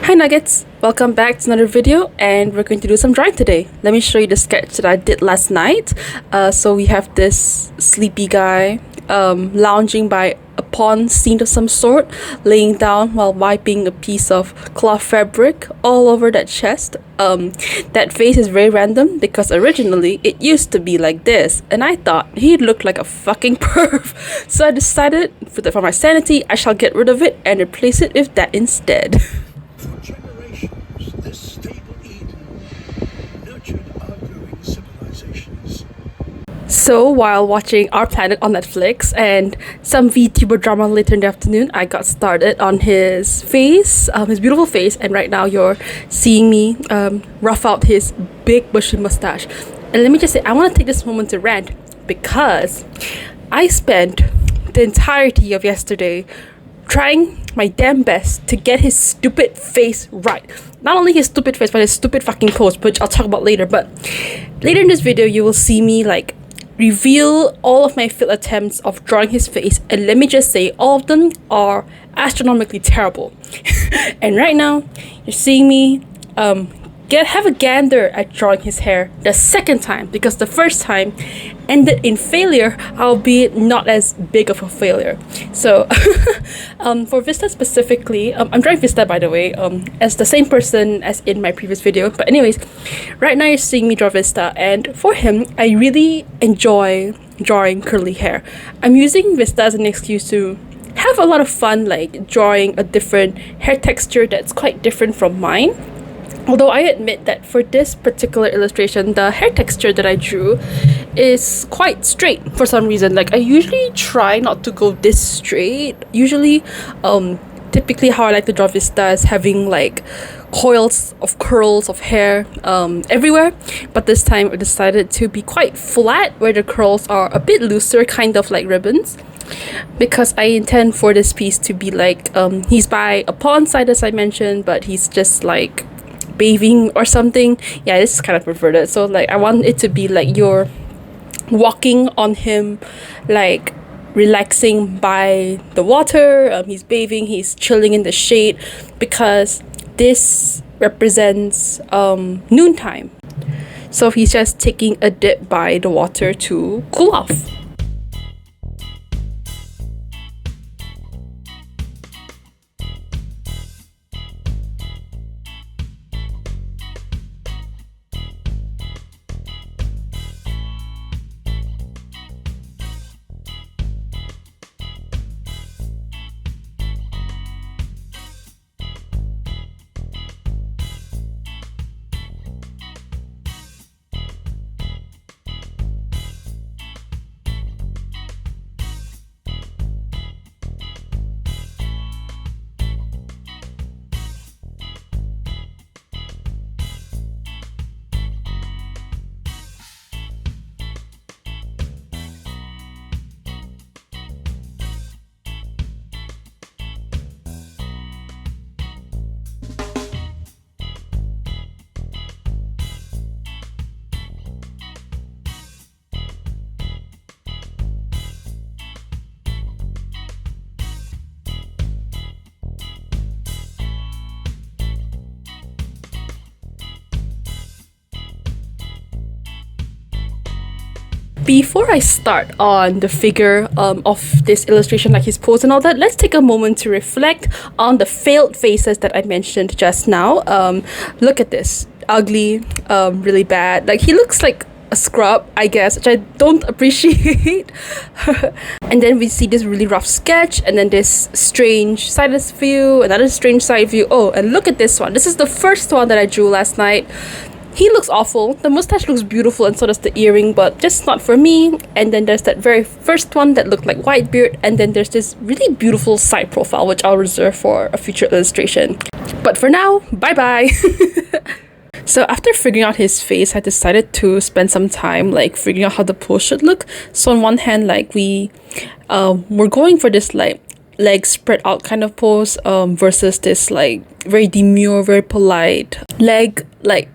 Hi Nuggets! Welcome back to another video, and we're going to do some drawing today. Let me show you the sketch that I did last night. So we have this sleepy guy lounging by a pond scene of some sort, laying down while wiping a piece of cloth fabric all over that chest. That face is very random because originally it used to be like this, and I thought he looked like a fucking perv. So I decided, for my sanity, I shall get rid of it and replace it with that instead. For generations, this stable Eden nurtured our growing civilizations. So while watching Our Planet on Netflix and some VTuber drama later in the afternoon, I got started on his face, his beautiful face, and right now you're seeing me rough out his big bushy mustache. And let me just say, I want to take this moment to rant because I spent the entirety of yesterday trying my damn best to get his stupid face right. Not only his stupid face, but his stupid fucking pose, which I'll talk about later. But later in this video, you will see me like reveal all of my failed attempts of drawing his face, and let me just say, all of them are astronomically terrible. And right now, you're seeing me have a gander at drawing his hair the second time, because the first time ended in failure, albeit not as big of a failure. So for Vista specifically, I'm drawing Vista, by the way, as the same person as in my previous video. But anyways, right now you're seeing me draw Vista, and for him, I really enjoy drawing curly hair. I'm using Vista as an excuse to have a lot of fun, like drawing a different hair texture that's quite different from mine. Although I admit that for this particular illustration, the hair texture that I drew is quite straight for some reason. Like, I usually try not to go this straight. Usually, typically how I like to draw Vista is having like coils of curls of hair everywhere. But this time I decided to be quite flat, where the curls are a bit looser, kind of like ribbons. Because I intend for this piece to be like, he's by a pond side, as I mentioned, but he's just like bathing or something. Yeah, this is kind of perverted. So like, I want it to be like you're walking on him, like relaxing by the water. He's bathing, he's chilling in the shade, because this represents noontime. So he's just taking a dip by the water to cool off. Before I start on the figure of this illustration, like his pose and all that, let's take a moment to reflect on the failed faces that I mentioned just now. Look at this. Ugly, really bad. Like, he looks like a scrub, I guess, which I don't appreciate. And then we see this really rough sketch, and then this strange side view, another strange side view. Oh, and look at this one. This is the first one that I drew last night. He looks awful. The mustache looks beautiful, and so does the earring, but just not for me. And then there's that very first one that looked like Whitebeard, and then there's this really beautiful side profile, which I'll reserve for a future illustration. But for now, bye-bye! So after figuring out his face, I decided to spend some time like figuring out how the pose should look. So on one hand, like we're going for this like leg spread out kind of pose versus this like very demure, very polite leg like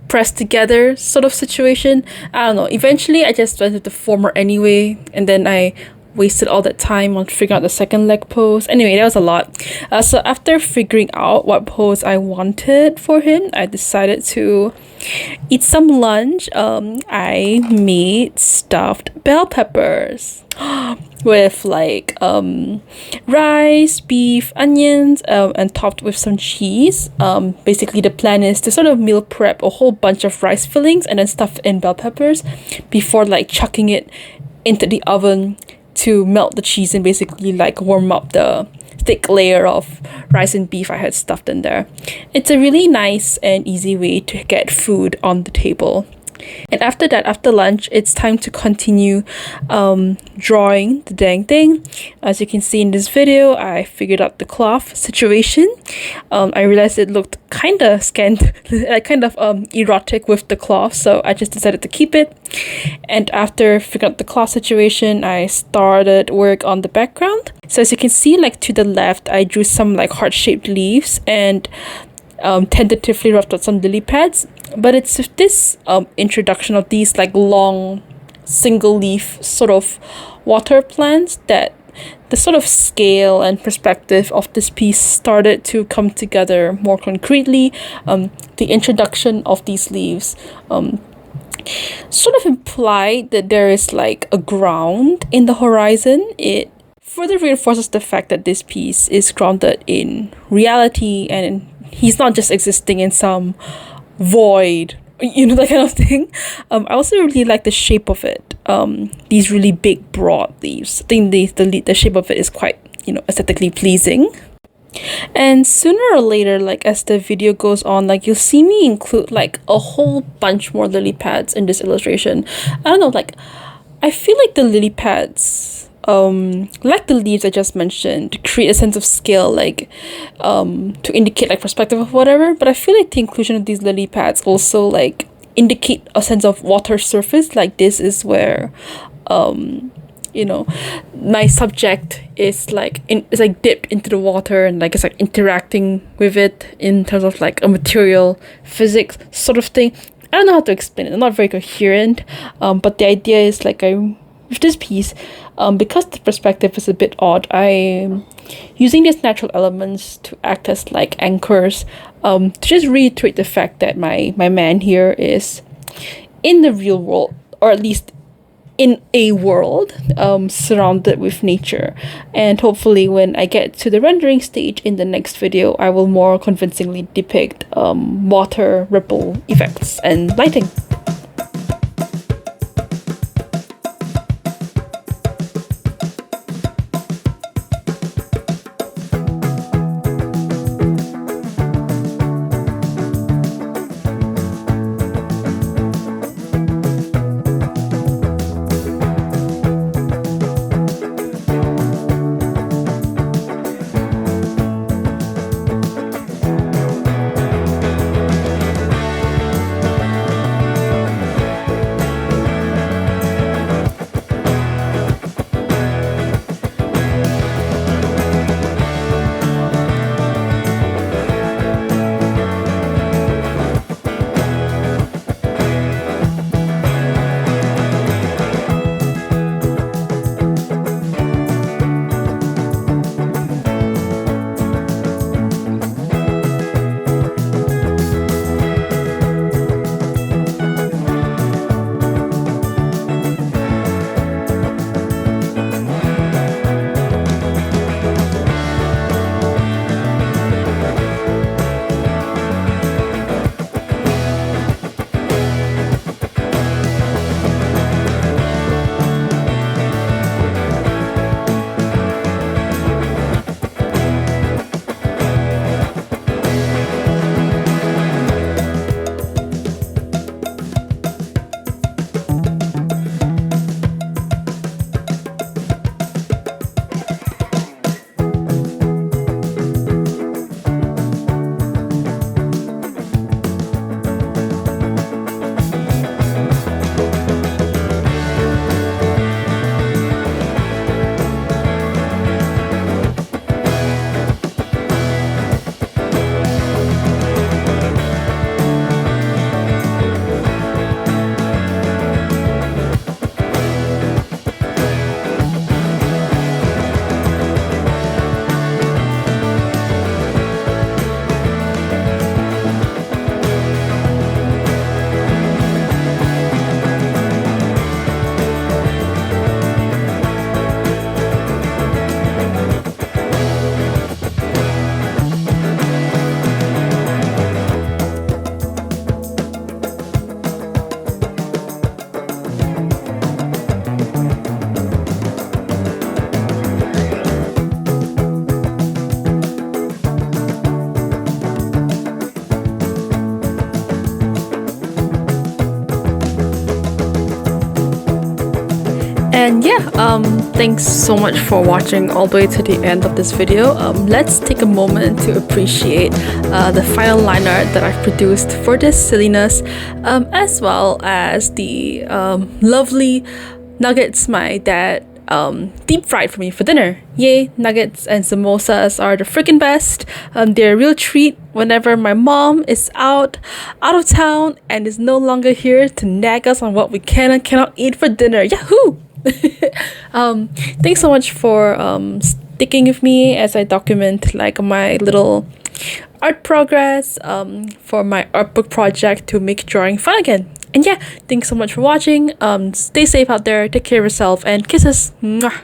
pressed together sort of situation. I don't know. Eventually, I just went with the former anyway, and then I wasted all that time on figuring out the second leg pose. Anyway, that was a lot. So after figuring out what pose I wanted for him, I decided to eat some lunch. I made stuffed bell peppers with like rice, beef, onions, and topped with some cheese. Basically the plan is to sort of meal prep a whole bunch of rice fillings and then stuff in bell peppers before like chucking it into the oven to melt the cheese and basically like warm up the thick layer of rice and beef I had stuffed in there. It's a really nice and easy way to get food on the table. And after that, after lunch, it's time to continue drawing the dang thing. As you can see in this video, I figured out the cloth situation. I realized it looked kind of erotic with the cloth, so I just decided to keep it. And after figuring out the cloth situation, I started work on the background. So as you can see, like to the left, I drew some like heart-shaped leaves and tentatively roughed out some lily pads. But it's with this introduction of these like long single leaf sort of water plants that the sort of scale and perspective of this piece started to come together more concretely. The introduction of these leaves sort of implied that there is like a ground in the horizon. It further reinforces the fact that this piece is grounded in reality and he's not just existing in some void, you know, that kind of thing. I also really like the shape of it. These really big broad leaves. I think the shape of it is quite, you know, aesthetically pleasing. And sooner or later, like as the video goes on, like you'll see me include like a whole bunch more lily pads in this illustration. I don't know, like I feel like the lily pads, like the leaves I just mentioned, create a sense of scale, like to indicate like perspective of whatever. But I feel like the inclusion of these lily pads also like indicate a sense of water surface. Like this is where you know, my subject is like it's like dipped into the water and like it's like interacting with it in terms of like a material physics sort of thing. I don't know how to explain it. I'm not very coherent. But the idea is like with this piece, because the perspective is a bit odd, I'm using these natural elements to act as like anchors, to just reiterate the fact that my man here is in the real world, or at least in a world surrounded with nature. And hopefully when I get to the rendering stage in the next video, I will more convincingly depict water ripple effects and lighting. And yeah, thanks so much for watching all the way to the end of this video. Let's take a moment to appreciate the final line art that I've produced for this silliness, as well as the lovely nuggets my dad deep fried for me for dinner. Yay, nuggets and samosas are the freaking best. They're a real treat whenever my mom is out of town and is no longer here to nag us on what we can and cannot eat for dinner. Yahoo! Thanks so much for sticking with me as I document like my little art progress for my art book project to make drawing fun again. And yeah, thanks so much for watching. Stay safe out there, take care of yourself, and kisses. Mwah.